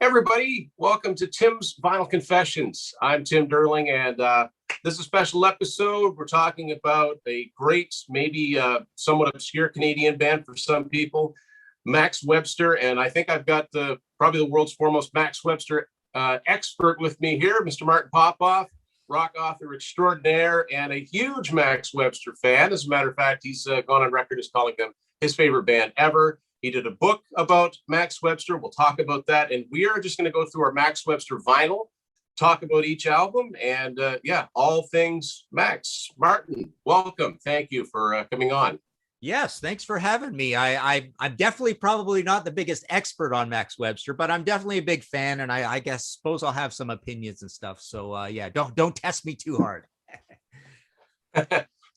Everybody, welcome to Tim's Vinyl Confessions. I'm Tim Derling, and this is a special episode. We're talking about a great, maybe somewhat obscure Canadian band for some people, Max Webster. And I think I've got probably the world's foremost Max Webster expert with me here, Mr. Martin Popoff, rock author extraordinaire, and a huge Max Webster fan. As a matter of fact, he's gone on record as calling them his favorite band ever. He did a book about Max Webster. We'll talk about that. And we are just going to go through our Max Webster vinyl, talk about each album, and all things Max. Martin, welcome. Thank you for coming on. Yes, thanks for having me. I'm definitely probably not the biggest expert on Max Webster, but I'm definitely a big fan, and I suppose I'll have some opinions and stuff. So don't test me too hard.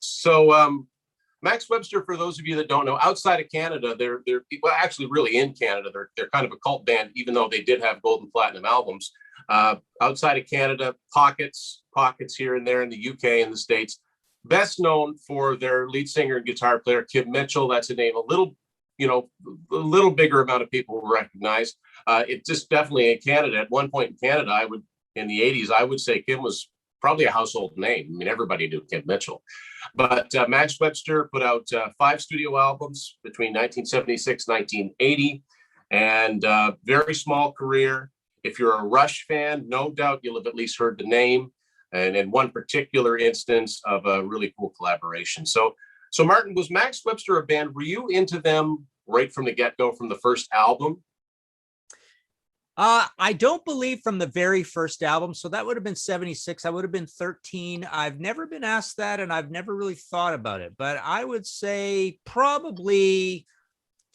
So Max Webster, for those of you that don't know, outside of Canada, they're well, actually really in Canada, they're kind of a cult band, even though they did have gold and platinum albums. Outside of Canada, pockets here and there in the UK and the States. Best known for their lead singer and guitar player, Kim Mitchell. That's a name a little bigger amount of people will recognize. It just definitely in Canada, at one point in Canada, in the 80s, I would say Kim was probably a household name. I mean, everybody knew Kim Mitchell. But Max Webster put out 5 studio albums between 1976 1980, and very small career. If you're a Rush fan, no doubt you'll have at least heard the name, and in one particular instance of a really cool collaboration. So Martin, was Max Webster a band? Were you into them right from the get-go, from the first album? I don't believe from the very first album. So that would have been 76. I would have been 13. I've never been asked that, and I've never really thought about it, but I would say probably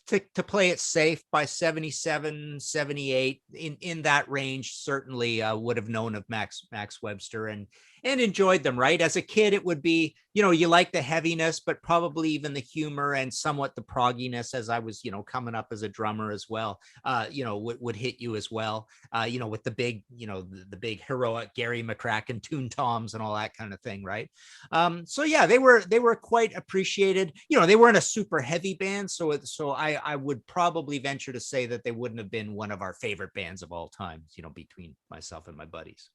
to play it safe, by 77, 78, in that range, certainly would have known of Max Webster and enjoyed them, right? As a kid, it would be, you like the heaviness, but probably even the humor and somewhat the progginess, as I was, coming up as a drummer as well, would hit you as well, with the big, the big heroic Gary McCracken tune toms and all that kind of thing, right? So yeah, they were quite appreciated. They weren't a super heavy band, so I would probably venture to say that they wouldn't have been one of our favorite bands of all time, between myself and my buddies.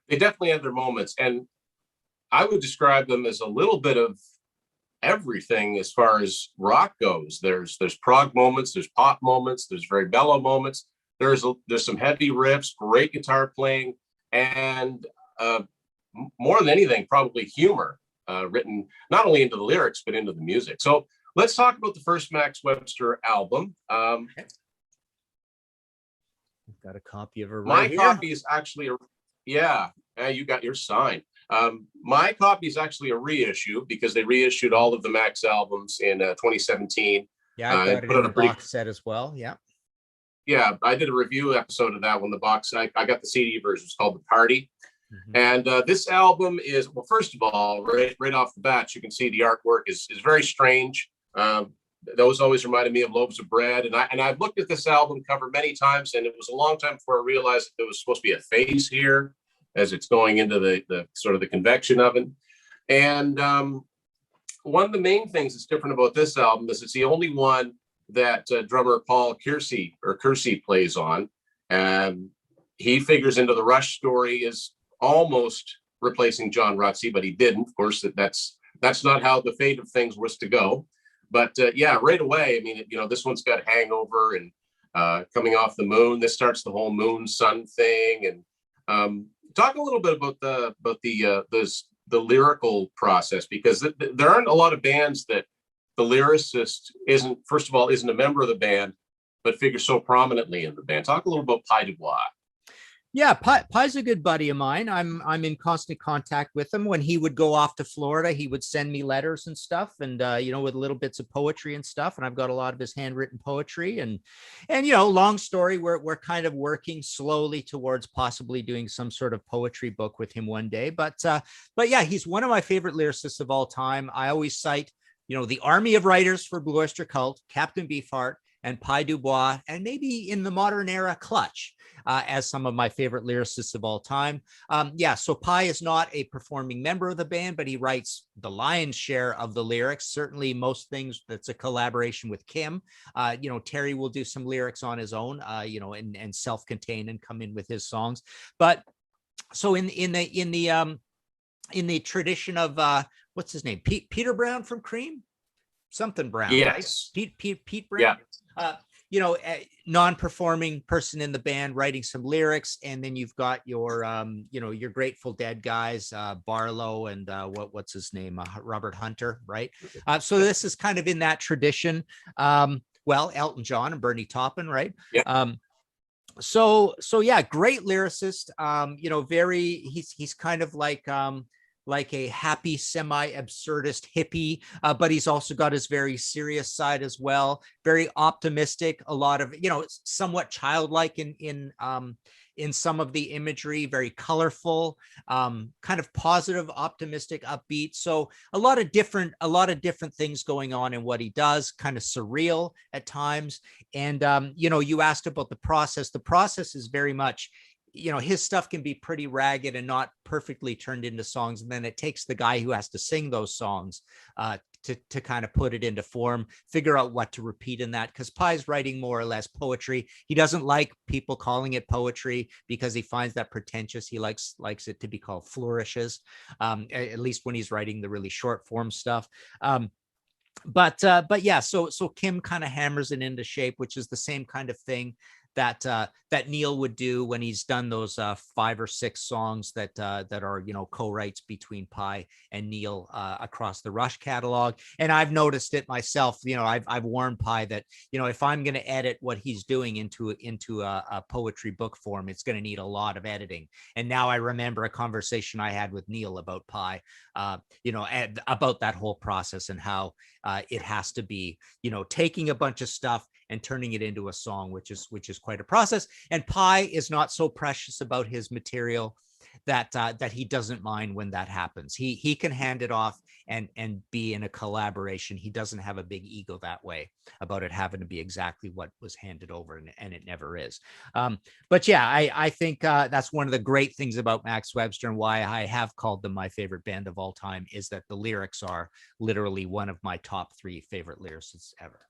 They definitely had their moments, and I would describe them as a little bit of everything as far as rock goes. There's prog moments, there's pop moments, there's very mellow moments. There's some heavy riffs, great guitar playing, and more than anything, probably humor written not only into the lyrics but into the music. So let's talk about the first Max Webster album. I've got a copy of her. My copy is actually you got your sign. My copy is actually a reissue, because they reissued all of the Max albums in 2017. Yeah, I got it in a box set as well. Yeah, I did a review episode of that one. I got the CD version. It's called The Party. Mm-hmm. And this album is, well, first of all, right off the bat, you can see the artwork is very strange. Those always reminded me of Loaves of Bread. And I've looked at this album cover many times, and it was a long time before I realized that there was supposed to be a face here as it's going into the sort of the convection oven. And one of the main things that's different about this album is it's the only one that drummer Paul Kersey plays on. He figures into the Rush story as almost replacing John Rutsey, but he didn't. Of course, that's not how the fate of things was to go. But right away, I mean, this one's got Hangover and Coming Off the Moon. This starts the whole moon sun thing. And talk a little bit about the lyrical process, because there aren't a lot of bands that the lyricist isn't a member of the band, but figures so prominently in the band. Talk a little about Pie du Bois. Yeah, Pie's a good buddy of mine. I'm in constant contact with him. When he would go off to Florida, he would send me letters and stuff, and with little bits of poetry and stuff. And I've got a lot of his handwritten poetry. And long story, we're kind of working slowly towards possibly doing some sort of poetry book with him one day. But yeah, he's one of my favorite lyricists of all time. I always cite, the army of writers for Blue Oyster Cult, Captain Beefheart, and Pi Dubois, and maybe in the modern era, Clutch, as some of my favorite lyricists of all time. Yeah, so Pi is not a performing member of the band, but he writes the lion's share of the lyrics. Certainly most things that's a collaboration with Kim. Terry will do some lyrics on his own, and self-contained and come in with his songs. But so in the tradition of what's his name? Peter Brown from Cream? Something Brown, yes. Right? Pete Brown. Yeah. Non-performing person in the band writing some lyrics, and then you've got your your Grateful Dead guys, Barlow and what's his name, Robert Hunter, right? So this is kind of in that tradition. Elton John and Bernie Taupin, right? Yeah. So yeah, great lyricist. He's kind of like a happy semi-absurdist hippie, but he's also got his very serious side as well. Very optimistic, a lot of somewhat childlike in some of the imagery, very colorful, kind of positive, optimistic, upbeat. So a lot of different things going on in what he does, kind of surreal at times. And you asked about the process. The process is very much, his stuff can be pretty ragged and not perfectly turned into songs. And then it takes the guy who has to sing those songs to kind of put it into form, figure out what to repeat in that. Because Pi's writing more or less poetry. He doesn't like people calling it poetry because he finds that pretentious. He likes it to be called flourishes, at least when he's writing the really short form stuff. But yeah, so Kim kind of hammers it into shape, which is the same kind of thing that Neil would do when he's done those 5 or 6 songs that are co-writes between Pi and Neil across the Rush catalog. And I've noticed it myself. I've warned Pi that if I'm going to edit what he's doing into a poetry book form, it's going to need a lot of editing. And now I remember a conversation I had with Neil about Pi, about that whole process and how it has to be taking a bunch of stuff and turning it into a song, which is quite a process. And Pi is not so precious about his material that he doesn't mind when that happens. He can hand it off and be in a collaboration. He doesn't have a big ego that way about it having to be exactly what was handed over, and it never is. But yeah, I think that's one of the great things about Max Webster, and why I have called them my favorite band of all time, is that the lyrics are literally one of my top 3 favorite lyricists ever.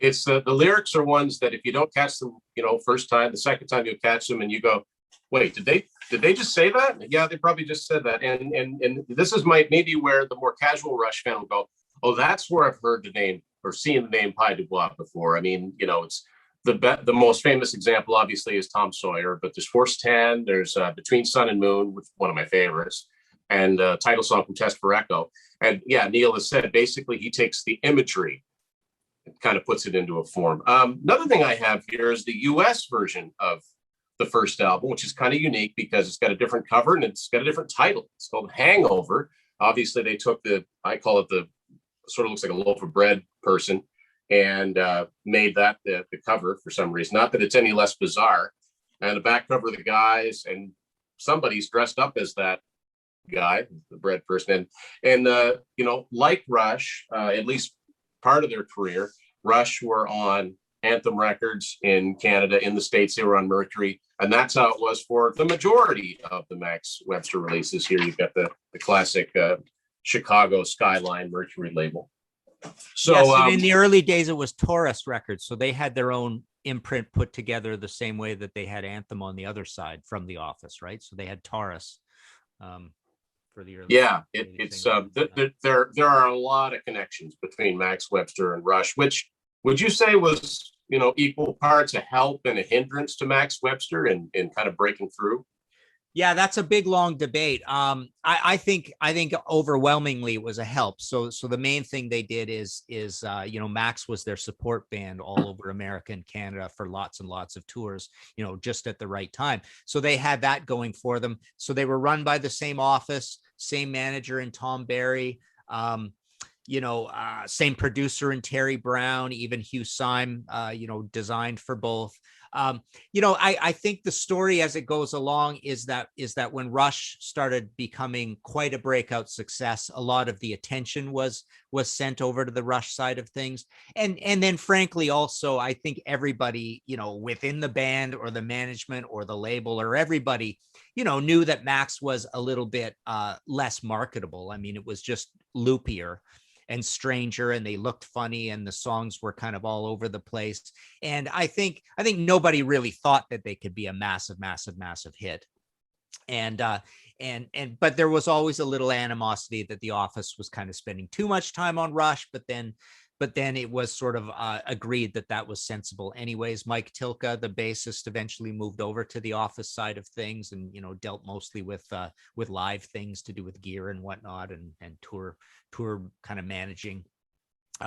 It's the lyrics are ones that if you don't catch them, first time, the second time you'll catch them and you go, wait, did they just say that? Yeah, they probably just said that. And this is maybe where the more casual Rush fan will go, oh, that's where I've heard the name or seen the name Pi Dubois before. I mean, it's the most famous example obviously is Tom Sawyer, but there's Force 10, there's Between Sun and Moon, which is one of my favorites, and title song from Test for Echo. And yeah, Neil has said basically he takes the imagery and kind of puts it into a form. Another thing I have here is the US version of the first album, which is kind of unique because it's got a different cover and it's got a different title. It's called Hangover. Obviously, they took I call it the sort of looks like a loaf of bread person, and made that the cover for some reason. Not that it's any less bizarre. And the back cover of the guys, and somebody's dressed up as that guy, the bread person. And like Rush, at least part of their career, Rush were on Anthem Records in Canada. In the States, they were on Mercury. And that's how it was for the majority of the Max Webster releases. Here you've got the classic Chicago Skyline Mercury label. So yes, in the early days, it was Taurus Records. So they had their own imprint put together the same way that they had Anthem on the other side from The Office, right? So they had Taurus. For the early, there are a lot of connections between Max Webster and Rush, which would you say was equal parts a help and a hindrance to Max Webster in kind of breaking through? Yeah, that's a big, long debate. I think overwhelmingly it was a help. So the main thing they did is Max was their support band all over America and Canada for lots and lots of tours, just at the right time. So they had that going for them. So they were run by the same office, same manager in Tom Barry. Same producer in Terry Brown, even Hugh Syme, designed for both. I think the story as it goes along is that when Rush started becoming quite a breakout success, a lot of the attention was sent over to the Rush side of things. And then frankly, also, I think everybody, within the band or the management or the label or everybody, knew that Max was a little bit less marketable. I mean, it was just loopier and stranger, and they looked funny, and the songs were kind of all over the place. And I think nobody really thought that they could be a massive hit. But there was always a little animosity that the Office was kind of spending too much time on Rush, but then it was sort of agreed that was sensible anyways. Mike Tilka, the bassist, eventually moved over to the Office side of things, and dealt mostly with live things to do with gear and whatnot, and tour kind of managing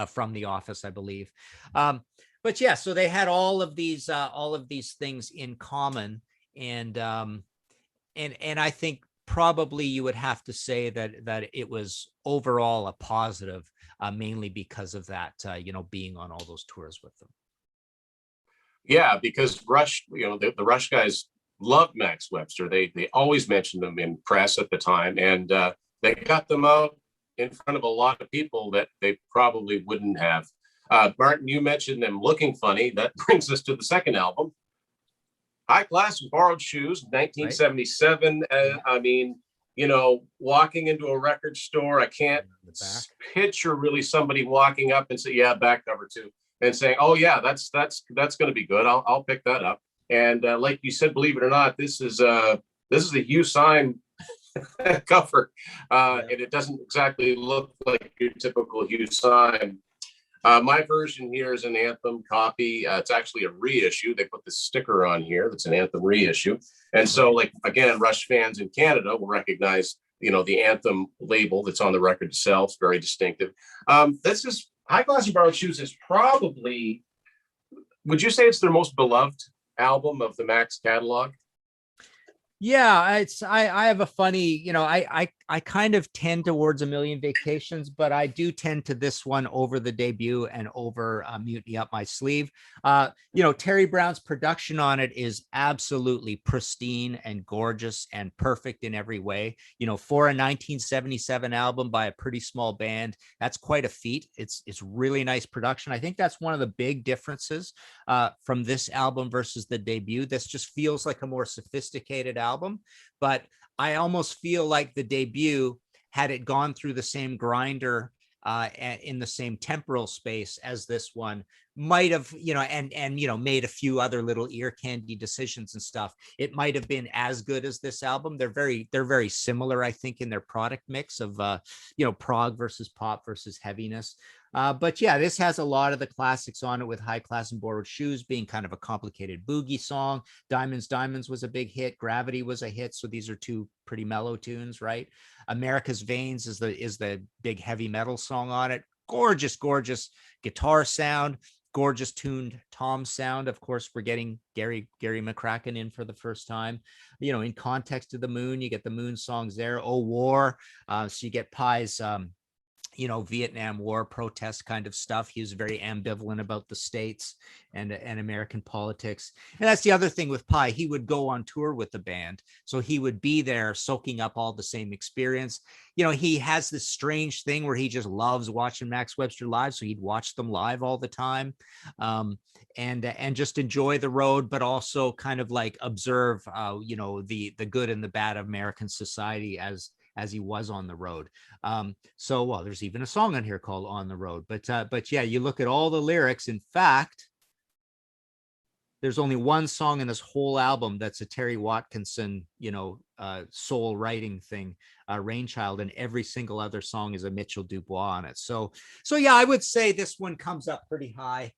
from the Office, I believe. But yeah, so they had all of these things in common, and I think probably you would have to say that it was overall a positive, mainly because of that, being on all those tours with them. Yeah, because Rush, the Rush guys loved Max Webster. They always mentioned them in press at the time, and they got them out in front of a lot of people that they probably wouldn't have. Martin, you mentioned them looking funny. That brings us to the second album, High Class and Borrowed Shoes, 1977. Right. I mean, walking into a record store, I can't picture really somebody walking up and say, yeah, back cover too, and saying, oh yeah, that's going to be good. I'll pick that up. And like you said, believe it or not, this is a Hugh Syme cover, and it doesn't exactly look like your typical Hugh Syme. My version here is an Anthem copy. It's actually a reissue. They put this sticker on here that's an Anthem reissue. And so, like, again, Rush fans in Canada will recognize, the Anthem label that's on the record itself. It's very distinctive. This is High Class and Borrowed Shoes is probably, would you say it's their most beloved album of the Max catalog? Yeah, I have a funny, I kind of tend towards A Million Vacations, but I do tend to this one over the debut and over Mutiny Up My Sleeve. Terry Brown's production on it is absolutely pristine and gorgeous and perfect in every way. For a 1977 album by a pretty small band, that's quite a feat. It's really nice production. I think that's one of the big differences from this album versus the debut. This just feels like a more sophisticated album, but I almost feel like the debut, had it gone through the same grinder in the same temporal space as this one, might have, made a few other little ear candy decisions and stuff, it might have been as good as this album. They're very similar, I think, in their product mix of prog versus pop versus heaviness. But yeah, this has a lot of the classics on it, with High Class and Borrowed Shoes being kind of a complicated boogie song. Diamonds was a big hit. Gravity was a hit. So these are two pretty mellow tunes, right? America's Veins is the big heavy metal song on it. Gorgeous guitar sound, gorgeous tuned tom sound. Of course, we're getting Gary McCracken in for the first time. In Context of the Moon, you get the Moon songs there. Oh War, so you get Pye's Vietnam War protest kind of stuff. He was very ambivalent about the States and American politics. And that's the other thing with Pye. He would go on tour with the band, so he would be there soaking up all the same experience. He has this strange thing where he just loves watching Max Webster live, so he'd watch them live all the time, and just enjoy the road, but also kind of like observe the good and the bad of American society as he was on the road. So there's even a song on here called On the Road. But yeah, you look at all the lyrics. In fact, there's only one song in this whole album that's a Terry Watkinson, soul writing thing, Rainchild, and every single other song is a Mitchell Dubois on it. So yeah, I would say this one comes up pretty high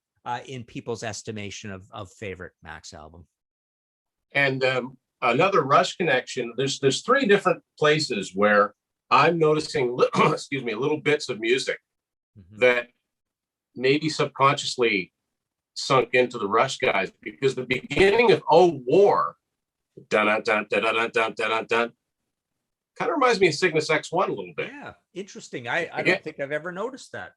in people's estimation of favorite Max album. And another Rush connection. There's three different places where I'm noticing, little bits of music that maybe subconsciously sunk into the Rush guys, because the beginning of Oh War, dun dun dun dun dun dun dun dun, Kind of reminds me of Cygnus X1 a little bit. Yeah, interesting. I don't think I've ever noticed that.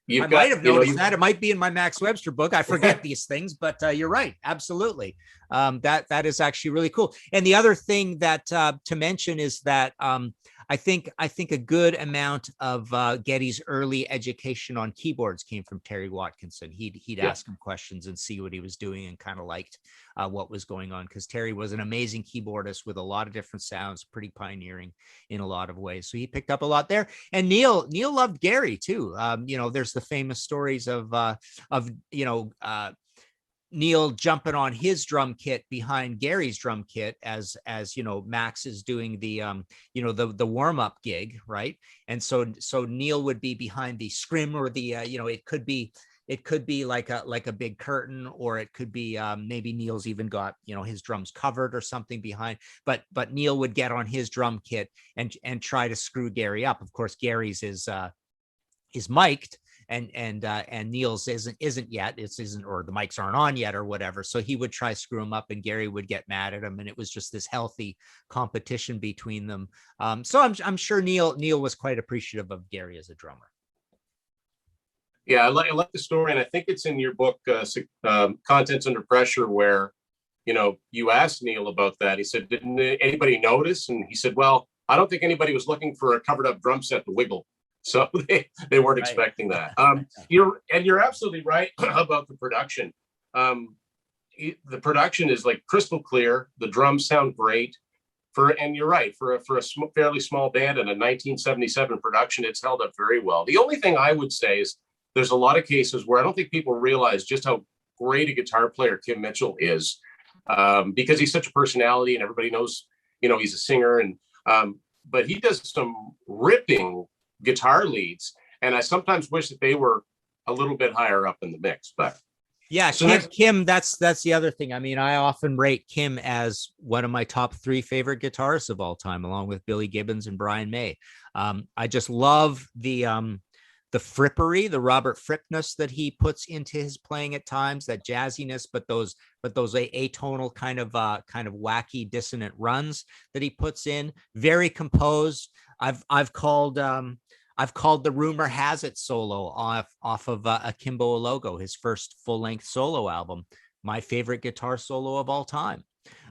You've might have noticed that. It might be in my Max Webster book. I forget these things, but you're right. Absolutely. That is actually really cool. And the other thing that to mention is that I think a good amount of Geddy's early education on keyboards came from Terry Watkinson. He'd ask him questions and see what he was doing, and kind of liked what was going on, because Terry was an amazing keyboardist with a lot of different sounds, pretty pioneering in a lot of ways. So he picked up a lot there. And Neil loved Gary too. There's the famous stories of Neil jumping on his drum kit behind Gary's drum kit as Max is doing the the warm-up gig, right? And so Neil would be behind the scrim, or the it could be like a big curtain, or it could be maybe Neil's even got his drums covered or something behind, but Neil would get on his drum kit and try to screw Gary up. Of course, Gary's is mic'd, and Neil's isn't yet. Or the mics aren't on yet, or whatever. So he would try to screw him up, and Gary would get mad at him, and it was just this healthy competition between them. So I'm sure Neil was quite appreciative of Gary as a drummer. Yeah, I like the story, and I think it's in your book, Contents Under Pressure, where you asked Neil about that. He said, "Didn't anybody notice?" And he said, "Well, I don't think anybody was looking for a covered up drum set to wiggle." So they weren't expecting that. You're absolutely right about the production. The production is like crystal clear. The drums sound great. And you're right, for a fairly small band and a 1977 production, it's held up very well. The only thing I would say is there's a lot of cases where I don't think people realize just how great a guitar player Kim Mitchell is, because he's such a personality, and everybody knows, he's a singer, and but he does some ripping guitar leads, and I sometimes wish that they were a little bit higher up in the mix. But yeah, so Kim, that's the other thing. I mean, I often rate Kim as one of my top 3 favorite guitarists of all time, along with Billy Gibbons and Brian May. I just love the frippery, the Robert Frippness that he puts into his playing at times, that jazziness, but those atonal kind of wacky dissonant runs that he puts in. Very composed. I've called the Rumor Has It solo off of Akimbo Logo, his first full-length solo album, my favorite guitar solo of all time.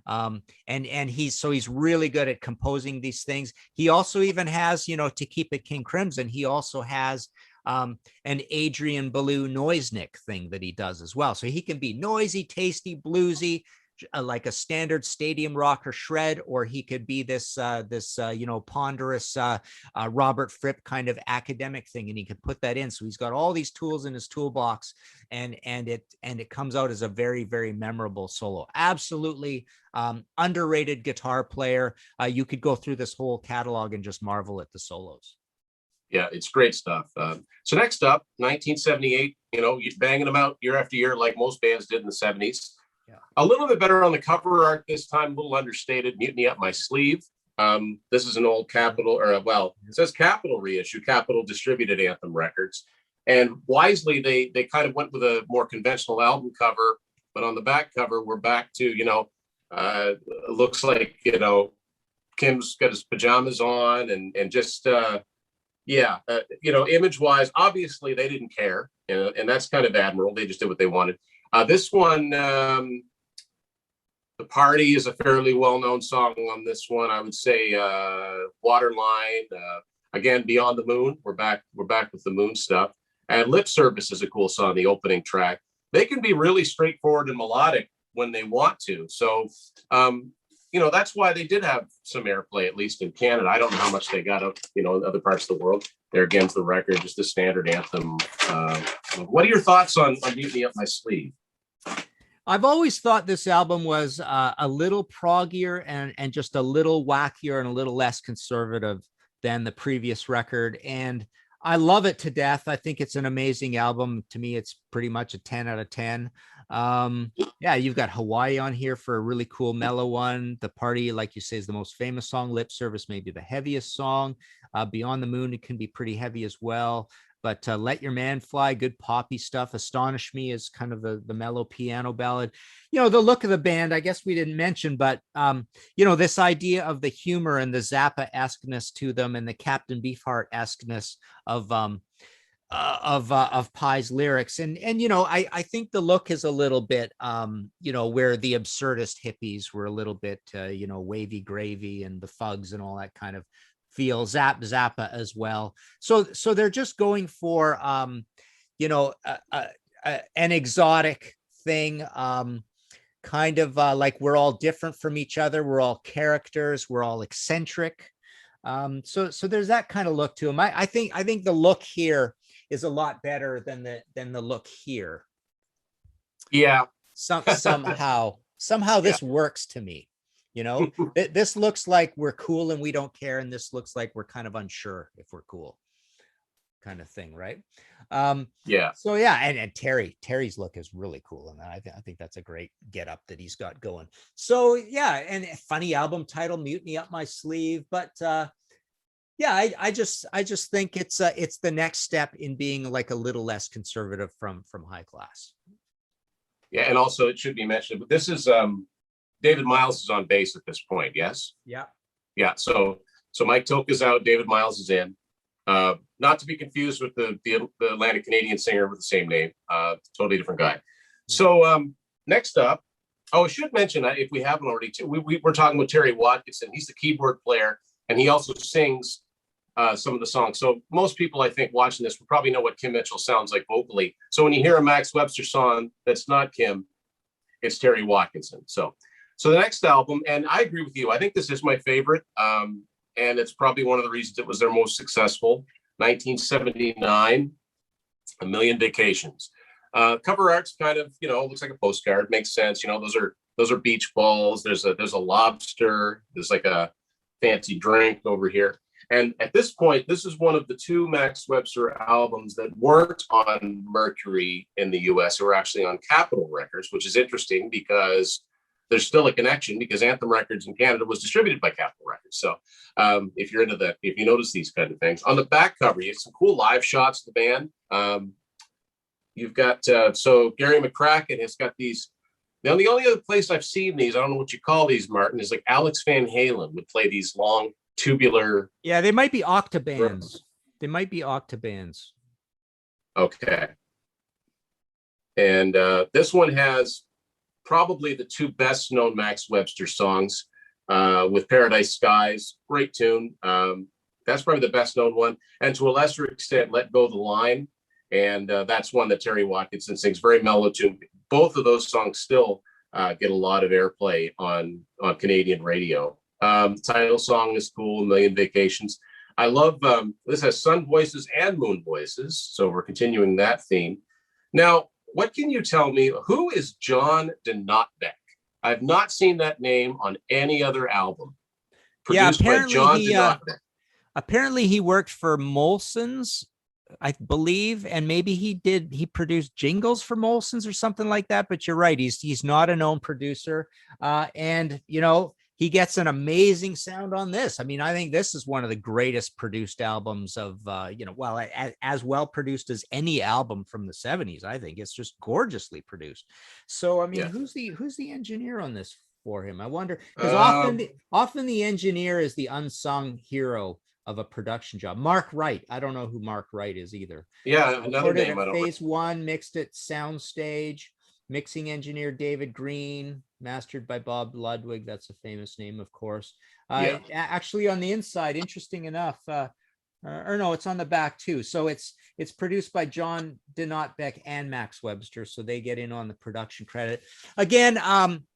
And he's really good at composing these things. He also even has, to keep it King Crimson, he also has an Adrian Belew Noisnik thing that he does as well. So he can be noisy, tasty, bluesy, like a standard stadium rocker shred, or he could be this ponderous Robert Fripp kind of academic thing, and he could put that in. So he's got all these tools in his toolbox, and it comes out as a very, very memorable solo. Absolutely underrated guitar player. You could go through this whole catalog and just marvel at the solos. Yeah, it's great stuff. So next up, 1978, banging them out year after year like most bands did in the 70s. Yeah. A little bit better on the cover art this time, a little understated. Mutiny Up My Sleeve. This is an old Capitol, it says Capitol reissue, Capitol distributed Anthem Records. And wisely, they kind of went with a more conventional album cover, but on the back cover, we're back to, looks like, Kim's got his pajamas on, and just, image-wise, obviously they didn't care, and that's kind of admirable. They just did what they wanted. This one, The Party is a fairly well-known song on this one. I would say Waterline, again, Beyond the Moon. We're back with the Moon stuff. And Lip Service is a cool song, the opening track. They can be really straightforward and melodic when they want to. So, that's why they did have some airplay, at least in Canada. I don't know how much they got out, in other parts of the world. There again's the record, just a standard anthem. What are your thoughts on Mutiny Up My Sleeve? I've always thought this album was a little proggier and just a little wackier and a little less conservative than the previous record. And I love it to death. I think it's an amazing album. To me, it's pretty much a 10 out of 10. You've got Hawaii on here for a really cool mellow one. The Party, like you say, is the most famous song. Lip Service may be the heaviest song. Beyond the Moon, it can be pretty heavy as well. but Let Your Man Fly, good poppy stuff. Astonish Me is kind of the mellow piano ballad. You know, the look of the band, I guess we didn't mention, but you know, this idea of the humor and the Zappa-esqueness to them, and the Captain Beefheart-esqueness of Pie's lyrics. And you know, I think the look is a little bit you know, where the absurdist hippies were a little bit you know, wavy gravy and the Fugs and all that kind of feel. Zappa as well. So they're just going for you know, an exotic thing, kind of like we're all different from each other, we're all characters, we're all eccentric. So there's that kind of look to them. I think the look here is a lot better than the look here. Yeah. Somehow this works to me. You know, this looks like we're cool and we don't care, and this looks like we're kind of unsure if we're cool, kind of thing, right? Yeah. So yeah, and Terry's look is really cool, and I think that's a great get up that he's got going. So yeah, and a funny album title, Mutiny Up My Sleeve, but yeah, I just think it's the next step in being like a little less conservative from High Class. Yeah, and also it should be mentioned, but this is David Miles is on bass at this point. Yes. Yeah. Yeah. So Mike Toka's out. David Miles is in. Not to be confused with the Atlantic Canadian singer with the same name. Totally different guy. So next up, I should mention, if we haven't already, we're talking about Terry Watkinson. He's the keyboard player, and he also sings some of the songs. So most people, I think, watching this will probably know what Kim Mitchell sounds like vocally. So when you hear a Max Webster song that's not Kim, it's Terry Watkinson. So the next album, and I agree with you, I think this is my favorite, and it's probably one of the reasons it was their most successful. 1979, A Million Vacations. Cover art's kind of, you know, looks like a postcard, makes sense. You know, those are beach balls. There's a lobster. There's like a fancy drink over here. And at this point, this is one of the two Max Webster albums that weren't on Mercury in the US, who were actually on Capitol Records, which is interesting because there's still a connection, because Anthem Records in Canada was distributed by Capitol Records. So if you're into that, if you notice these kind of things. On the back cover, you have some cool live shots of the band. You've got, so Gary McCracken has got these. Now, the only other place I've seen these, I don't know what you call these, Martin, is like Alex Van Halen would play these long tubular. Yeah, they might be octabands. They might be octabands. Okay. And this one has probably the two best known Max Webster songs, with Paradise Skies, great tune. That's probably the best known one. And to a lesser extent, Let Go the Line. And that's one that Terry Watkinson sings, very mellow tune. Both of those songs still get a lot of airplay on Canadian radio. Title song is cool, A Million Vacations. I love, this has sun voices and moon voices. So we're continuing that theme. Now, what can you tell me? Who is John DeNotbeck? I've not seen that name on any other album. Produced by John DeNotbeck. Apparently he worked for Molson's, I believe, and maybe he produced jingles for Molson's or something like that. But you're right, he's not a known producer. And you know, he gets an amazing sound on this. I mean, I think this is one of the greatest produced albums of, you know, well, as well produced as any album from the 70s. I think it's just gorgeously produced. So, I mean, yeah. Who's the engineer on this for him? I wonder, because often the engineer is the unsung hero of a production job. Mark Wright. I don't know who Mark Wright is either. Yeah, another name. Phase One, mixed at Soundstage. Mixing engineer David Green, mastered by Bob Ludwig. That's a famous name, of course. Yeah. Actually, on the inside, interesting enough, or no, it's on the back too. So it's produced by John DeNotbeck and Max Webster, so they get in on the production credit. Again,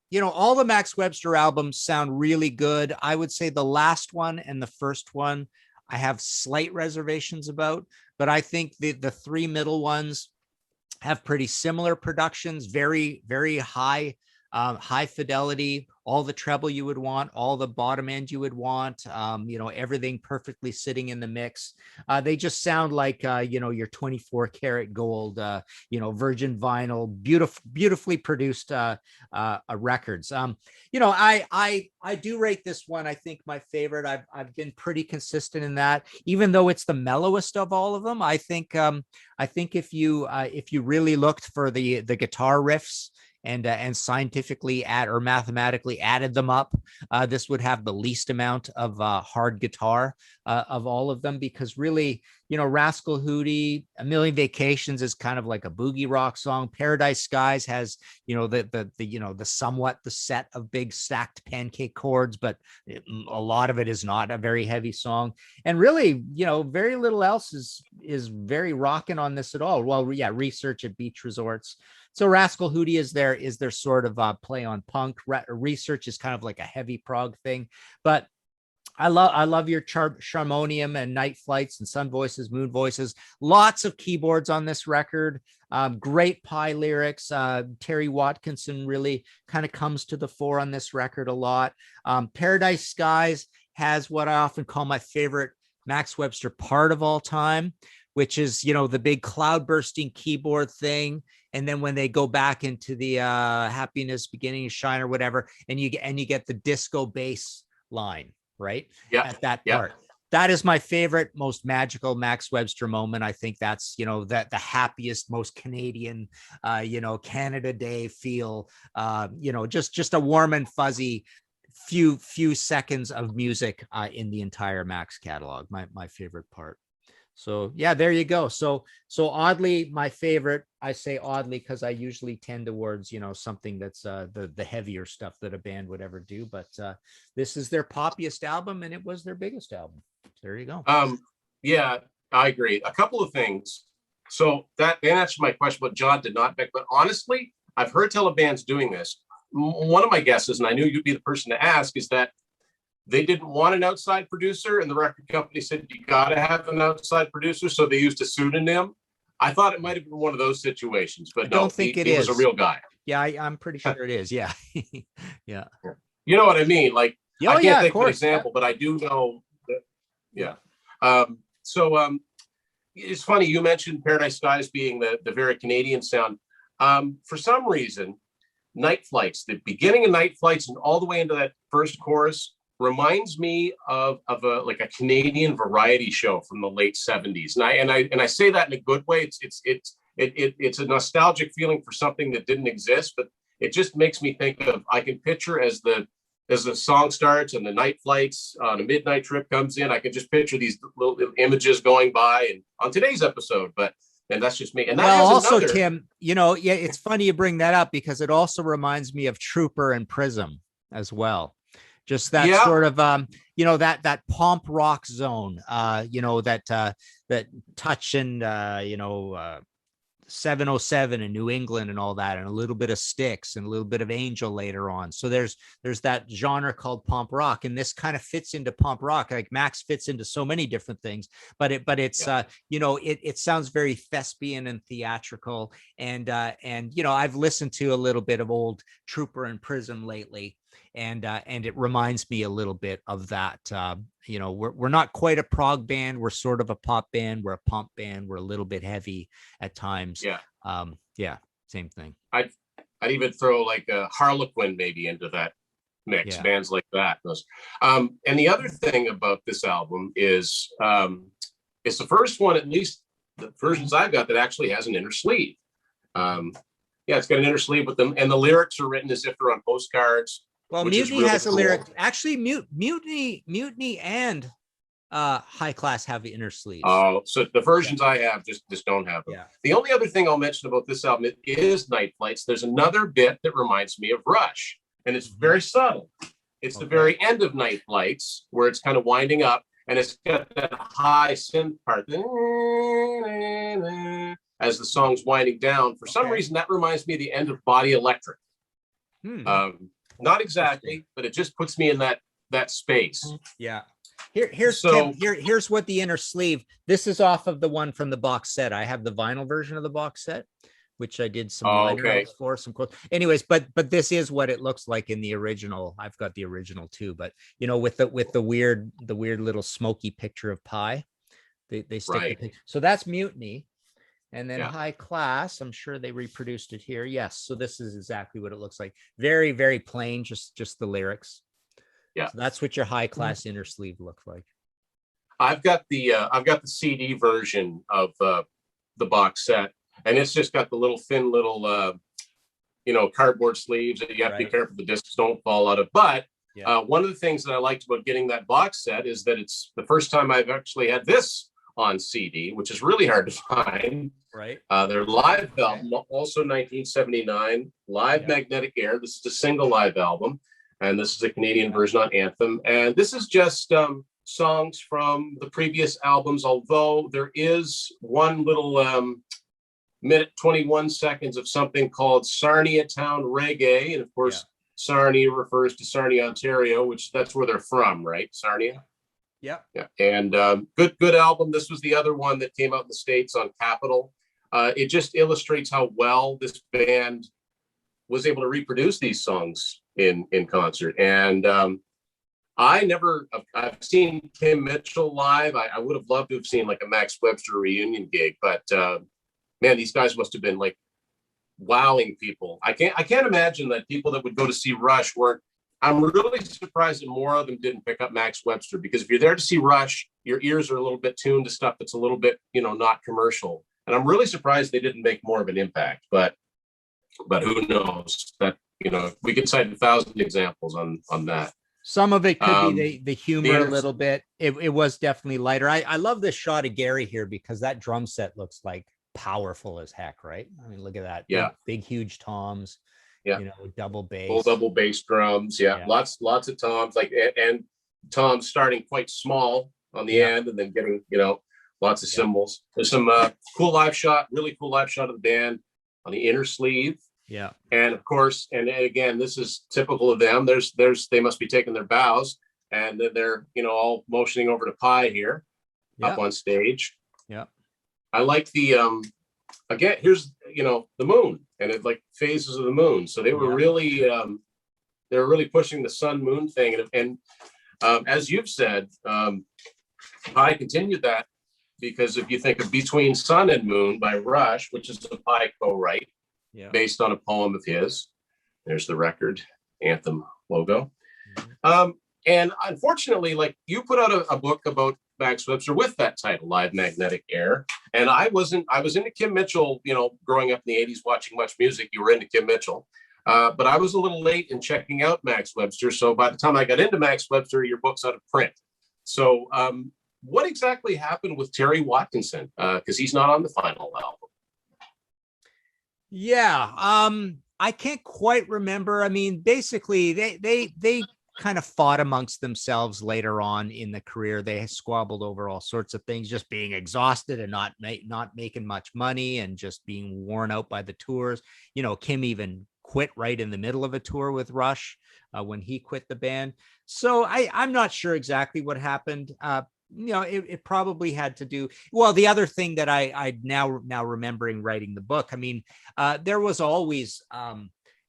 you know, all the Max Webster albums sound really good. I would say the last one and the first one I have slight reservations about, but I think the three middle ones have pretty similar productions, very, very high fidelity, all the treble you would want, all the bottom end you would want, everything perfectly sitting in the mix. They just sound like, your 24 karat gold, virgin vinyl, beautifully produced records. I do rate this one. I think my favorite. I've been pretty consistent in that, even though it's the mellowest of all of them. I think if you really looked for the guitar riffs and scientifically or mathematically added them up, this would have the least amount of hard guitar of all of them, because really, Rascal Hootie, A Million Vacations is kind of like a boogie rock song. Paradise Skies has, the somewhat the set of big stacked pancake chords, but a lot of it is not a very heavy song. And really, very little else is very rocking on this at all. Well, yeah, Research at Beach Resorts. So Rascal Hootie is their sort of play on punk. Research is kind of like a heavy prog thing, but I love your Charmonium and Night Flights and Sun Voices, Moon Voices. Lots of keyboards on this record. Great pie lyrics. Terry Watkinson really kind of comes to the fore on this record a lot. Paradise Skies has what I often call my favorite Max Webster part of all time, which is, the big cloud bursting keyboard thing. And then when they go back into the Happiness Beginning to Shine or whatever, and you get the disco bass line, right? Yeah. At that part. That is my favorite, most magical Max Webster moment. I think that's, that the happiest, most Canadian, Canada Day feel, just a warm and fuzzy few seconds of music in the entire Max catalog. My favorite part. So yeah, there you go. So oddly, my favorite. I say oddly because I usually tend towards something that's the heavier stuff that a band would ever do. But this is their poppiest album, and it was their biggest album. There you go. Yeah, I agree. A couple of things. So that answered my question, but John did not. But honestly, I've heard tell of bands doing this. One of my guesses, and I knew you'd be the person to ask, is that they didn't want an outside producer, and the record company said, you got to have an outside producer. So they used a pseudonym. I thought it might have been one of those situations, but I don't think he was a real guy. Yeah, I'm pretty sure it is. Yeah. Yeah. You know what I mean? Like, I can't think of an example, but I do know that, yeah. It's funny, you mentioned Paradise Skies being the very Canadian sound. For some reason, Night Flights, the beginning of Night Flights and all the way into that first chorus, reminds me of a Canadian variety show from the late 70s. And I say that in a good way. It's a nostalgic feeling for something that didn't exist, but it just makes me think of, I can picture as the song starts and the Night Flights on a midnight trip comes in, I can just picture these little images going by and on today's episode, and that's just me. And that also, Tim, it's funny you bring that up because it also reminds me of Trooper and Prism as well. Just that sort of, that pomp rock zone, that touch and, 707 in New England and all that, and a little bit of Styx and a little bit of Angel later on. So there's that genre called pomp rock, and this kind of fits into pomp rock. Like Max fits into so many different things, but it's it sounds very thespian and theatrical. And I've listened to a little bit of old Trooper and Prism lately. And it reminds me a little bit of that. We're not quite a prog band. We're sort of a pop band. We're a pump band. We're a little bit heavy at times. Yeah. Same thing. I'd even throw like a Harlequin maybe into that mix. Yeah. Bands like that. And the other thing about this album is it's the first one, at least the versions I've got, that actually has an inner sleeve. It's got an inner sleeve with them, and the lyrics are written as if they're on postcards. Well, Mutiny has a lyric. Actually, Mutiny and High Class have the inner sleeves. Oh, so the versions I have just don't have them. Yeah. The only other thing I'll mention about this album is Night Flights. There's another bit that reminds me of Rush, and it's very subtle. It's the very end of Night Flights where it's kind of winding up, and it's got that high synth part as the song's winding down. For some reason, that reminds me of the end of Body Electric. Not exactly, but it just puts me in that space. Yeah. Here's Tim, here's what the inner sleeve. This is off of the one from the box set. I have the vinyl version of the box set. which I did some Oh, liner okay. notes for, some quotes. Anyways, but this is what it looks like in the original. I've got the original too, but you know, with the weird little smoky picture of pie, they stick the Right. picture. So that's Mutiny. And then Yeah. High Class, I'm sure they reproduced it here. Yes. So this is exactly what it looks like. Very, very plain, just the lyrics. Yeah. So that's what your High Class inner sleeve looks like. I've got the CD version of the box set, and it's just got the little thin little cardboard sleeves that you have to be careful the discs don't fall out of. But one of the things that I liked about getting that box set is that it's the first time I've actually had this on CD, which is really hard to find. Right. Their live album, also 1979, Live Magnetic Air. This is a single live album, and this is a Canadian version on Anthem. And this is just songs from the previous albums, although there is one little minute 21 seconds of something called Sarnia Town Reggae. And of course, Sarnia refers to Sarnia, Ontario, which that's where they're from, right? Sarnia. Yeah. And good album. This was the other one that came out in the States on Capitol. It just illustrates how well this band was able to reproduce these songs in concert. And I've seen Kim Mitchell live. I would have loved to have seen like a Max Webster reunion gig, but man, these guys must have been like wowing people. I can't imagine that people that would go to see Rush weren't. I'm really surprised that more of them didn't pick up Max Webster, because if you're there to see Rush, your ears are a little bit tuned to stuff that's a little bit, not commercial. And I'm really surprised they didn't make more of an impact. But who knows? That we could cite 1,000 examples on that. Some of it could be the humor a little bit. It was definitely lighter. I love this shot of Gary here because that drum set looks like powerful as heck, right? I mean, look at that. Yeah. Big huge toms. Yeah. Double bass. Full double bass drums. Yeah. Lots of toms, and toms starting quite small on the end and then getting, lots of cymbals. There's some really cool live shot of the band on the inner sleeve. Yeah. And of course, and again, this is typical of them. They must be taking their bows, and then they're, all motioning over to Pi here up on stage. Yeah. I like the, again, here's, the moon, and it like phases of the moon. So they were really, pushing the sun moon thing. And as you've said, Pi continued that, because if you think of Between Sun and Moon by Rush, which is a Pi co-write, based on a poem of his. There's the record Anthem logo. And unfortunately, like, you put out a book about Max Webster with that title, Live Magnetic Air. And I was into Kim Mitchell, growing up in the 80s, watching much music. You were into Kim Mitchell. But I was a little late in checking out Max Webster. So by the time I got into Max Webster, your book's out of print. So what exactly happened with Terry Watkinson? Because he's not on the final album. Yeah. I can't quite remember. I mean, basically they kind of fought amongst themselves later on in the career. They squabbled over all sorts of things, just being exhausted and not making much money and just being worn out by the tours. Kim even quit right in the middle of a tour with Rush when he quit the band. So I'm not sure exactly what happened. It probably had to do. Well, the other thing that I now remembering writing the book, I mean, there was always,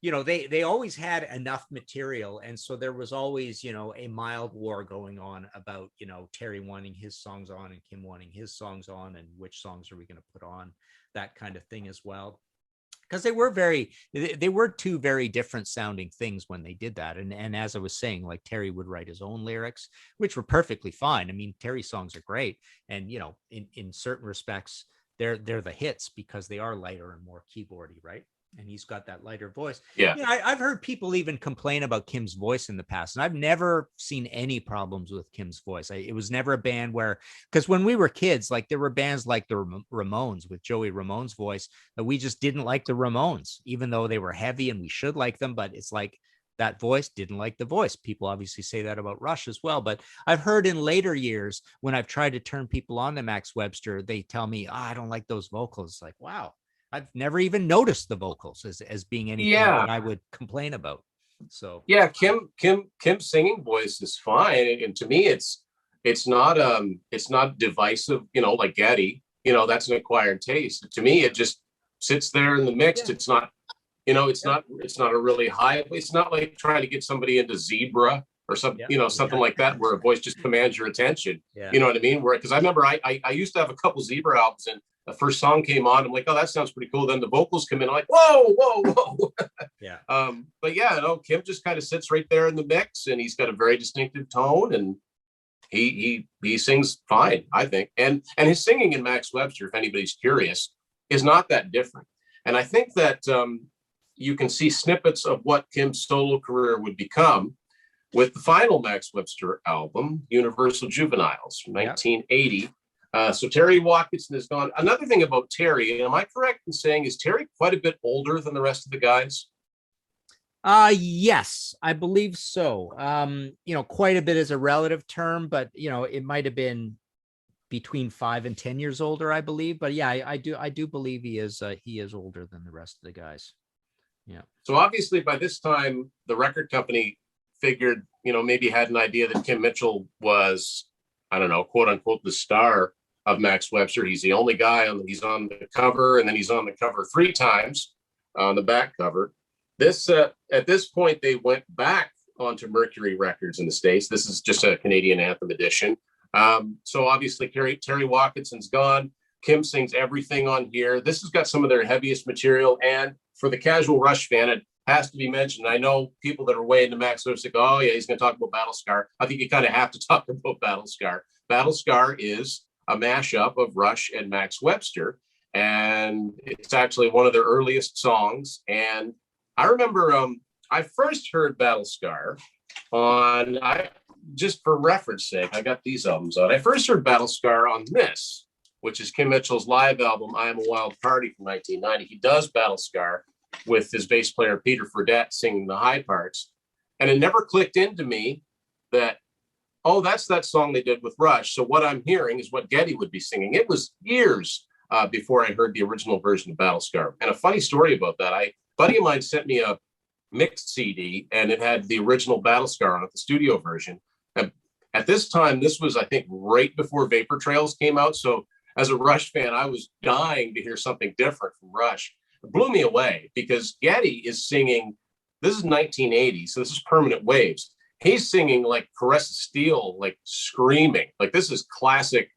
they always had enough material. And so there was always, a mild war going on about, Terry wanting his songs on and Kim wanting his songs on, and which songs are we going to put on, that kind of thing as well. Because they were two very different sounding things when they did that. And as I was saying, like, Terry would write his own lyrics, which were perfectly fine. I mean, Terry's songs are great. And, in certain respects, they're the hits because they are lighter and more keyboardy, right? And he's got that lighter voice. Yeah. I've heard people even complain about Kim's voice in the past, and I've never seen any problems with Kim's voice. It was never a band because when we were kids, like, there were bands like the Ramones with Joey Ramone's voice that we just didn't like the Ramones, even though they were heavy and we should like them. But it's like that voice didn't like the voice. People obviously say that about Rush as well. But I've heard in later years when I've tried to turn people on to Max Webster, they tell me, I don't like those vocals. It's like, wow. I've never even noticed the vocals as being anything that I would complain about. So Kim's singing voice is fine, and to me, it's not divisive. Like Getty, that's an acquired taste. To me, it just sits there in the mix. Yeah. It's not, it's not a really high. It's not like trying to get somebody into Zebra or something, something like that, where a voice just commands your attention. Yeah. You know what I mean? Because I remember I used to have a couple Zebra albums, and the first song came on. I'm like, oh, that sounds pretty cool. Then the vocals come in. I'm like, whoa, whoa, whoa. Yeah. But yeah, Kim just kind of sits right there in the mix, and he's got a very distinctive tone, and he sings fine, I think. And his singing in Max Webster, if anybody's curious, is not that different. And I think that you can see snippets of what Kim's solo career would become with the final Max Webster album, Universal Juveniles, from 1980. So Terry Watkins is gone. Another thing about Terry, am I correct in saying, is Terry quite a bit older than the rest of the guys? Yes, I believe so. Quite a bit is a relative term, but it might have been between 5 and 10 years older, I believe. But yeah, I do believe he is older than the rest of the guys. Yeah. So obviously by this time, the record company figured, maybe had an idea that Kim Mitchell was, I don't know, quote unquote, the star of Max Webster. He's the only guy he's on the cover, and then he's on the cover 3 times on the back cover. At this point, they went back onto Mercury Records in the States. This is just a Canadian Anthem edition. So obviously Terry Watkinson's gone. Kim sings everything on here. This has got some of their heaviest material. And for the casual Rush fan, it has to be mentioned. I know people that are way into Max Webster go, oh yeah, he's going to talk about Battle Scar. I think you kind of have to talk about Battle Scar. Battle Scar is a mashup of Rush and Max Webster. And it's actually one of their earliest songs. And I remember I first heard Battle Scar just for reference sake, I got these albums out. I first heard Battle Scar on this, which is Kim Mitchell's live album, I Am a Wild Party from 1990. He does Battle Scar with his bass player, Peter Fredette, singing the high parts. And it never clicked into me that, oh, that's that song they did with Rush. So what I'm hearing is what Geddy would be singing. It was years before I heard the original version of Battle Scar. And a funny story about that, a buddy of mine sent me a mixed CD, and it had the original Battle Scar on it, the studio version. And at this time, this was, I think, right before Vapor Trails came out. So as a Rush fan, I was dying to hear something different from Rush. It blew me away because Geddy is singing, this is 1980, so this is Permanent Waves. He's singing like Caress of Steel, like screaming. Like this is classic,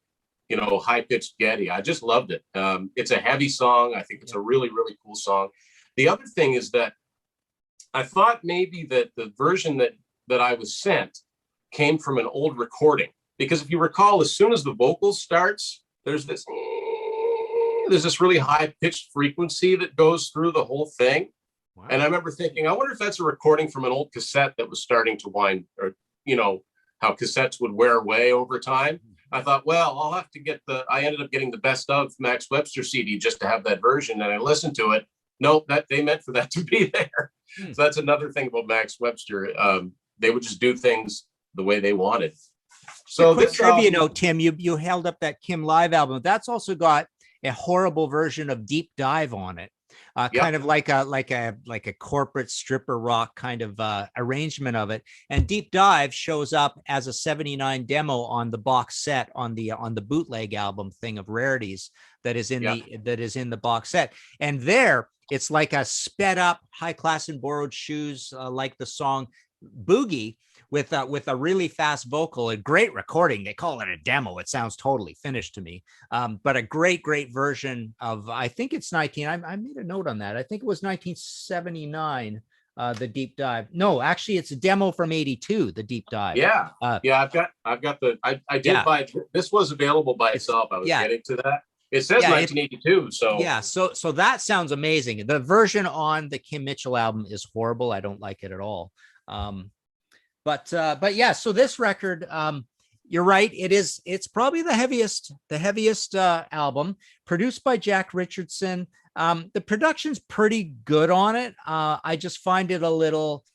high-pitched Geddy. I just loved it. It's a heavy song. I think it's a really, really cool song. The other thing is that I thought maybe that the version that I was sent came from an old recording. Because if you recall, as soon as the vocal starts, there's this really high-pitched frequency that goes through the whole thing. Wow. And I remember thinking, I wonder if that's a recording from an old cassette that was starting to wind, or, how cassettes would wear away over time. I thought, well, I'll have to I ended up getting the best of Max Webster CD just to have that version. And I listened to it. Nope, they meant for that to be there. So that's another thing about Max Webster. They would just do things the way they wanted. So quick trivia note, Tim, you held up that Kim live album. That's also got a horrible version of Deep Dive on it. Kind of like a corporate stripper rock kind of arrangement of it. And Deep Dive shows up as a 79 demo on the box set on the bootleg album thing of rarities that is in the box set. And there it's like a sped up High Class and Borrowed Shoes, like the song Boogie, with a really fast vocal, a great recording. They call it a demo. It sounds totally finished to me. But a great version of, I think it's I made a note on that. I think it was 1979, the Deep Dive. No, actually it's a demo from 82, the Deep Dive. Yeah. I've got I did buy, this was available by itself. I was getting to that. It says 1982. So that sounds amazing. The version on the Kim Mitchell album is horrible. I don't like it at all. But yeah, so this record, you're right. It's probably the heaviest album, produced by Jack Richardson. The production's pretty good on it. I just find it a little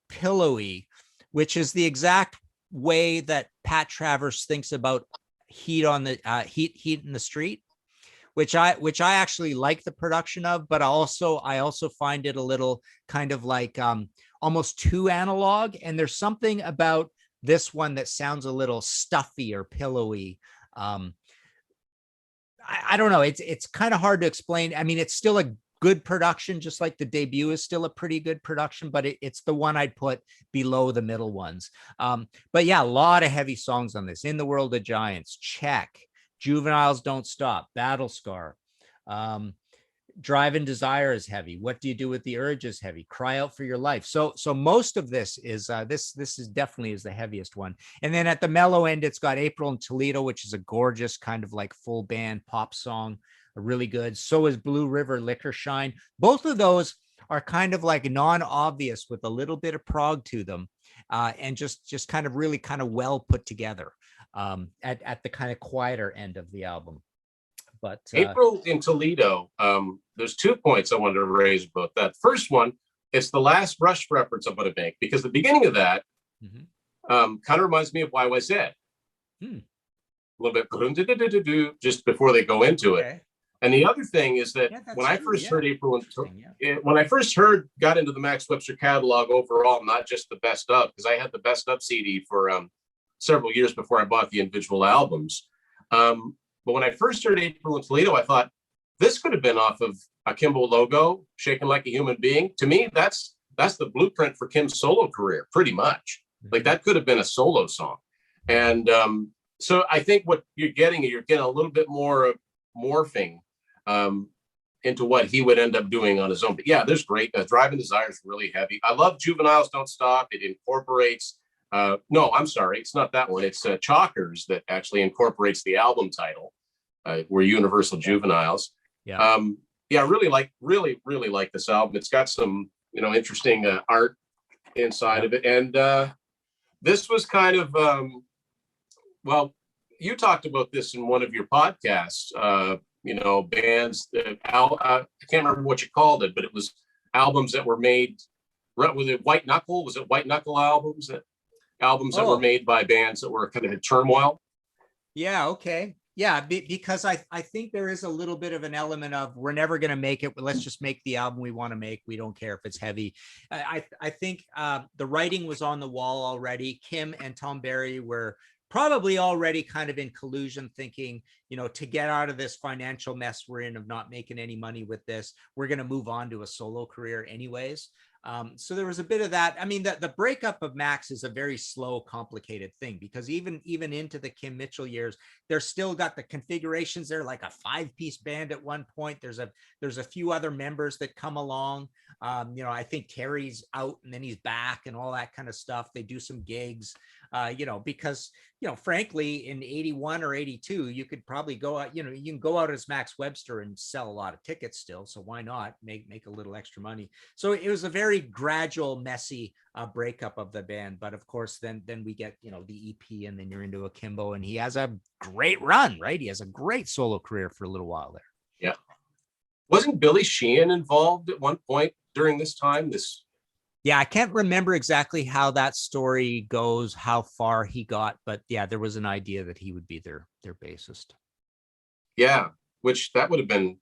pillowy, which is the exact way that Pat Travers thinks about heat on the heat in the street, which I actually like the production of, but I also find it a little kind of like almost too analog. And there's something about this one that sounds a little stuffy or pillowy. I don't know. It's kind of hard to explain. I mean, it's still a good production, just like the debut is still a pretty good production, but it's the one I'd put below the middle ones. But yeah, a lot of heavy songs on this. In the World of Giants, check. Juveniles Don't Stop, Battle Scar. Drive and Desire is heavy. What Do You Do with the Urge is heavy. Cry Out for Your Life. So most of this is this is definitely is the heaviest one. And then at the mellow end, it's got April in Toledo, which is a gorgeous kind of like full band pop song, really good. So is Blue River Liquor Shine. Both of those are kind of like non-obvious with a little bit of prog to them, and just kind of really kind of well put together at the kind of quieter end of the album. But April in Toledo, there's 2 points I wanted to raise about that. First one, it's the last Rush reference I'm going to make, because the beginning of that kind of reminds me of YYZ. A little bit just before they go into it. And the other thing is that when I first heard April, when I first got into the Max Webster catalog overall, not just the best of, because I had the best of CD for several years before I bought the individual albums. But when I first heard April in Toledo, I thought this could have been off of a Kimbo logo, Shaken Like a Human Being. To me, that's the blueprint for Kim's solo career, pretty much. Like that could have been a solo song. And so I think what you're getting a little bit more of morphing into what he would end up doing on his own. But yeah, there's great. Drive and Desire is really heavy. I love Juveniles Don't Stop. It incorporates. No, I'm sorry. It's not that one. It's Chalkers that actually incorporates the album title. We're Universal Juveniles. Yeah. Yeah, really like this album. It's got some, interesting art inside of it. And this was kind of, well, you talked about this in one of your podcasts, bands that I can't remember what you called it, but it was albums that were made. Was it White Knuckle? Was it White Knuckle albums that were made by bands that were kind of in turmoil? Yeah. Okay. Yeah. Because I think there is a little bit of an element of we're never going to make it, but let's just make the album we want to make. We don't care if it's heavy. I think the writing was on the wall already. Kim and Tom Barry were probably already kind of in collusion, thinking, to get out of this financial mess we're in of not making any money with this, we're going to move on to a solo career anyways. So there was a bit of that. I mean, the breakup of Max is a very slow, complicated thing, because even into the Kim Mitchell years, they're still got the configurations. They're like a 5-piece band at one point. There's a few other members that come along. I think Terry's out and then he's back and all that kind of stuff. They do some gigs, because, frankly, in 81 or 82, you could probably go out, you can go out as Max Webster and sell a lot of tickets still. So why not make a little extra money? So it was a very gradual, messy breakup of the band. But of course, then we get, the EP, and then you're into Akimbo, and he has a great run, right? He has a great solo career for a little while there. Yeah. Wasn't Billy Sheehan involved at one point during this time? Yeah, I can't remember exactly how that story goes, how far he got, but yeah, there was an idea that he would be their bassist. Yeah, which that would have been,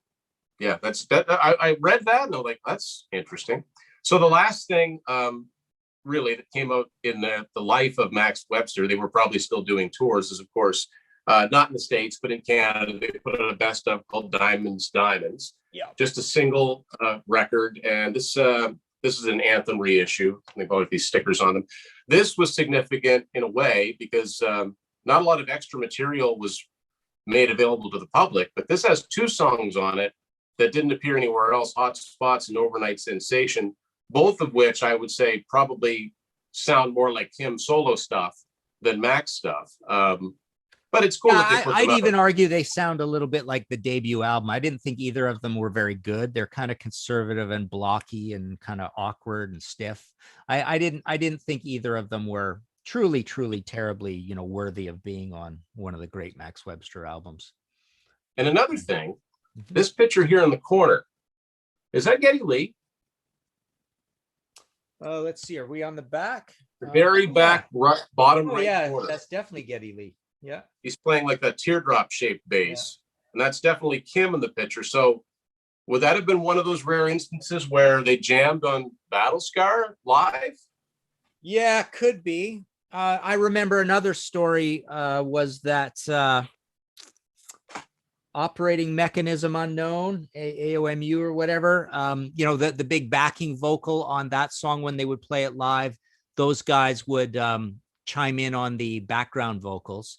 yeah, I read that and I'm like, that's interesting. So the last thing really that came out in the life of Max Webster, they were probably still doing tours, is of course, not in the States, but in Canada, they put out a best of called Diamonds. Yeah. Just a single record. And this is an anthem reissue. They bought these stickers on them. This was significant in a way because not a lot of extra material was made available to the public, but this has 2 songs on it that didn't appear anywhere else, Hot Spots and Overnight Sensation, both of which I would say probably sound more like Kim solo stuff than Max stuff. But it's cool. Yeah, I'd even argue they sound a little bit like the debut album. I didn't think either of them were very good. They're kind of conservative and blocky and kind of awkward and stiff. I didn't think either of them were truly terribly, worthy of being on one of the great Max Webster albums. And another thing, this picture here in the corner, is that Geddy Lee? Let's see. Are we on the back? The very back, right, bottom right yeah, corner. That's definitely Geddy Lee. Yeah. He's playing like that teardrop shaped bass. Yeah. And that's definitely Kim in the picture. So would that have been one of those rare instances where they jammed on Battle Scar live? Yeah, could be. I remember another story was that Operating Mechanism Unknown, AOMU or whatever. You know, the big backing vocal on that song when they would play it live, those guys would chime in on the background vocals.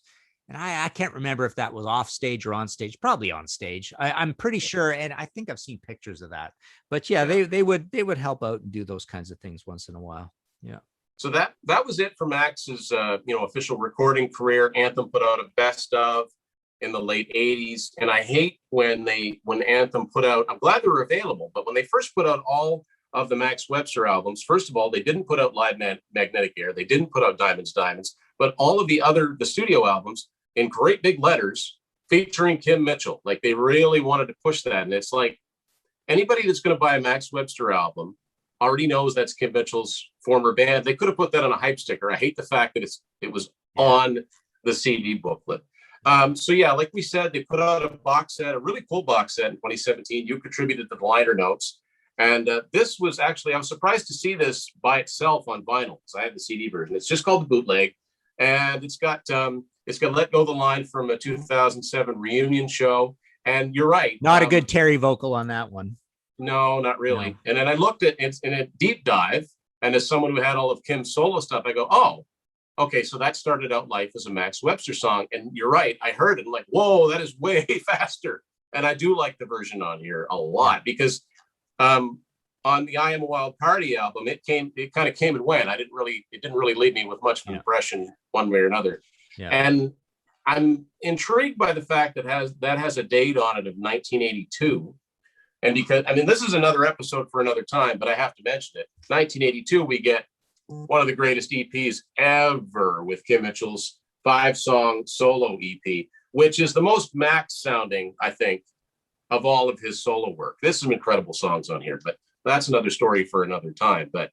And I can't remember if that was off stage or on stage, probably on stage. I'm pretty sure, and I think I've seen pictures of that. But yeah, they would help out and do those kinds of things once in a while. Yeah. So that was it for Max's official recording career. Anthem put out a best of in the late 80s. And I hate when Anthem put out, I'm glad they were available, but when they first put out all of the Max Webster albums, first of all, they didn't put out Live Magnetic Air. They didn't put out Diamonds, but all of the studio albums in great big letters featuring Kim Mitchell. Like they really wanted to push that. And it's like anybody that's going to buy a Max Webster album already knows that's Kim Mitchell's former band. They could have put that on a hype sticker. I hate the fact that it was on the CD booklet. So yeah, like we said, they put out a box set, a really cool box set in 2017. You contributed to the liner notes. And this was actually, I was surprised to see this by itself on vinyl because I had the CD version. It's just called the bootleg. And it's got Let Go the Line from a 2007 reunion show. And you're right. Not a good Terry vocal on that one. No, not really. No. And then I looked at it in a deep dive. And as someone who had all of Kim's solo stuff, I go, oh, okay, so that started out life as a Max Webster song. And you're right. I heard it and like, whoa, that is way faster. And I do like the version on here a lot because on the I Am a Wild Party album, it kind of came and went. It didn't really leave me with much of an impression one way or another. Yeah. And I'm intrigued by the fact that has a date on it of 1982. And because, I mean, this is another episode for another time, but I have to mention it. 1982, we get one of the greatest EPs ever with Kim Mitchell's 5-song solo EP, which is the most Max sounding, I think, of all of his solo work. There's some incredible songs on here, but that's another story for another time. But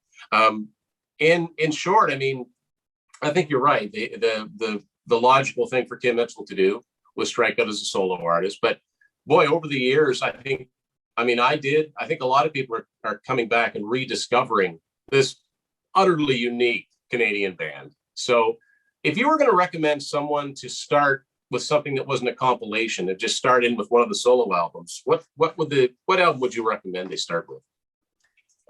in short, I mean, I think you're right. The logical thing for Kim Mitchell to do was strike out as a solo artist. But boy, over the years, I think a lot of people are coming back and rediscovering this utterly unique Canadian band. So if you were going to recommend someone to start with something that wasn't a compilation and just start in with one of the solo albums, what album would you recommend they start with?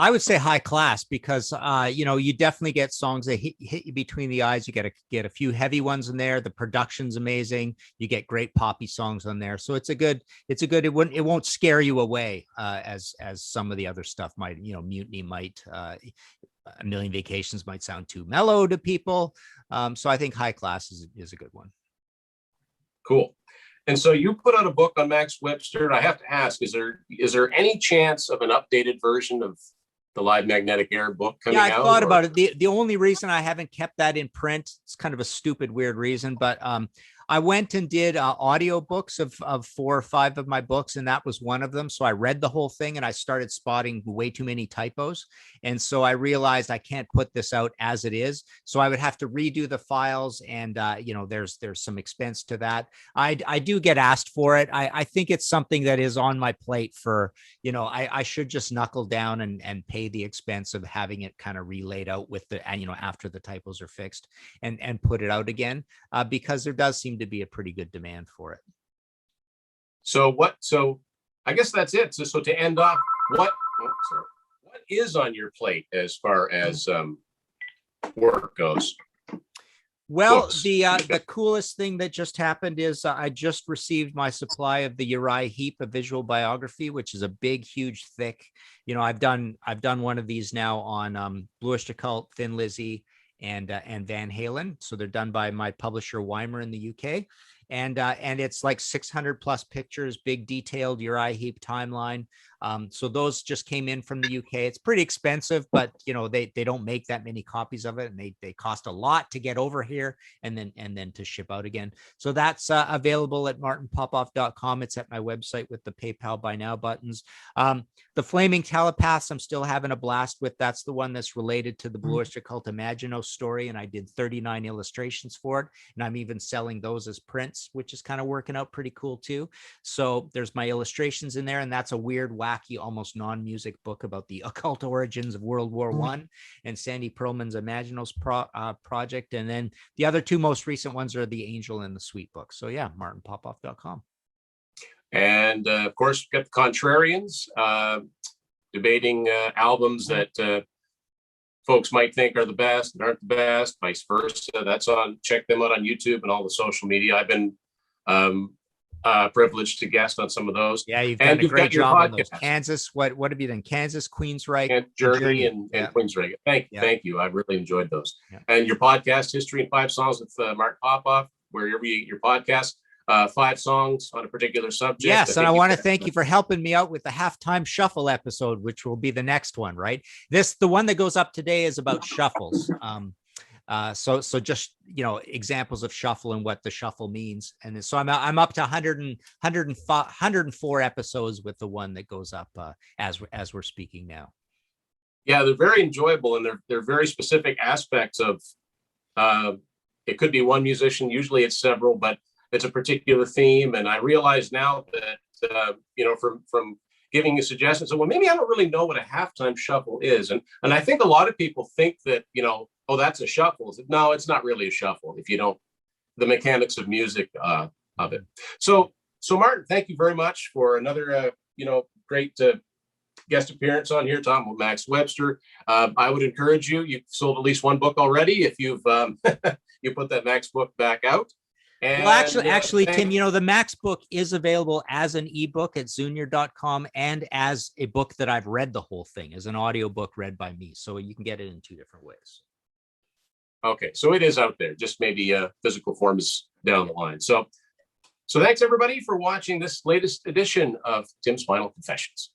I would say High Class because you definitely get songs that hit you between the eyes. You get a few heavy ones in there. The production's amazing. You get great poppy songs on there. So it won't scare you away as some of the other stuff might. Mutiny might, A Million Vacations might sound too mellow to people. So I think High Class is a good one. Cool. And so you put out a book on Max Webster. And I have to ask, is there any chance of an updated version of the Live Magnetic Air book coming out? Yeah, I thought about it. The only reason I haven't kept that in print, it's kind of a stupid, weird reason, but I went and did audio books of 4 or 5 of my books, and that was one of them. So I read the whole thing and I started spotting way too many typos. And so I realized I can't put this out as it is. So I would have to redo the files, and there's some expense to that. I do get asked for it. I think it's something that is on my plate for, I should just knuckle down and pay the expense of having it kind of relayed out with after the typos are fixed and put it out again, because there does seem to be a pretty good demand for it. So I guess that's it. So to end off, what is on your plate as far as work goes? Well, books. The coolest thing that just happened is I just received my supply of the Uriah Heep, a visual biography, which is a big, huge, thick. I've done one of these now on Bluish Occult, Thin Lizzy, and Van Halen. So they're done by my publisher Weimer in the UK. And it's like 600 plus pictures, big detailed Uriah Heep timeline. So those just came in from the UK. It's pretty expensive, but they don't make that many copies of it, and they cost a lot to get over here and then to ship out again. So that's available at martinpopoff.com. It's at my website with the PayPal Buy Now buttons. The Flaming Telepaths, I'm still having a blast with. That's the one that's related to the Bluish Occult Imagino story, and I did 39 illustrations for it, and I'm even selling those as prints, which is kind of working out pretty cool too. So there's my illustrations in there, and that's a weird, wacky, almost non-music book about the occult origins of World War I and Sandy Pearlman's Imaginos project. And then the other 2 most recent ones are the Angel and the Sweet book. So yeah, martinpopoff.com. And of course, we've got the Contrarians debating albums that folks might think are the best and aren't the best, vice versa. That's on, check them out on YouTube and all the social media. I've been privileged to guest on some of those. Yeah, you've done a great job on those. Kansas, what have you done? Kansas, Queensryche, and Journey and Queensryche. Thank you. I've really enjoyed those. Yeah. And your podcast, History in 5 Songs with Mark Popoff, wherever you get your podcast. 5 songs on a particular subject. Yes, and I want to thank you for helping me out with the halftime shuffle episode, which will be the next one, right? The one that goes up today is about shuffles. So just, examples of shuffle and what the shuffle means. And so I'm up to 104 episodes with the one that goes up as we're speaking now. Yeah, they're very enjoyable, and they're very specific aspects of. It could be one musician. Usually it's several, but it's a particular theme. And I realize now that, from giving you suggestions, well, maybe I don't really know what a halftime shuffle is. And I think a lot of people think that, oh, that's a shuffle. No, it's not really a shuffle if you don't, the mechanics of music of it. So Martin, thank you very much for another, great guest appearance on here, talking with Max Webster. I would encourage you, you've sold at least one book already if you've you put that Max book back out. And, well, actually, Tim, the Max book is available as an ebook at Zunior.com and as a book that I've read the whole thing, as an audiobook read by me. So you can get it in 2 different ways. Okay, so it is out there, just maybe physical form is down the line. So thanks everybody for watching this latest edition of Tim's Final Confessions.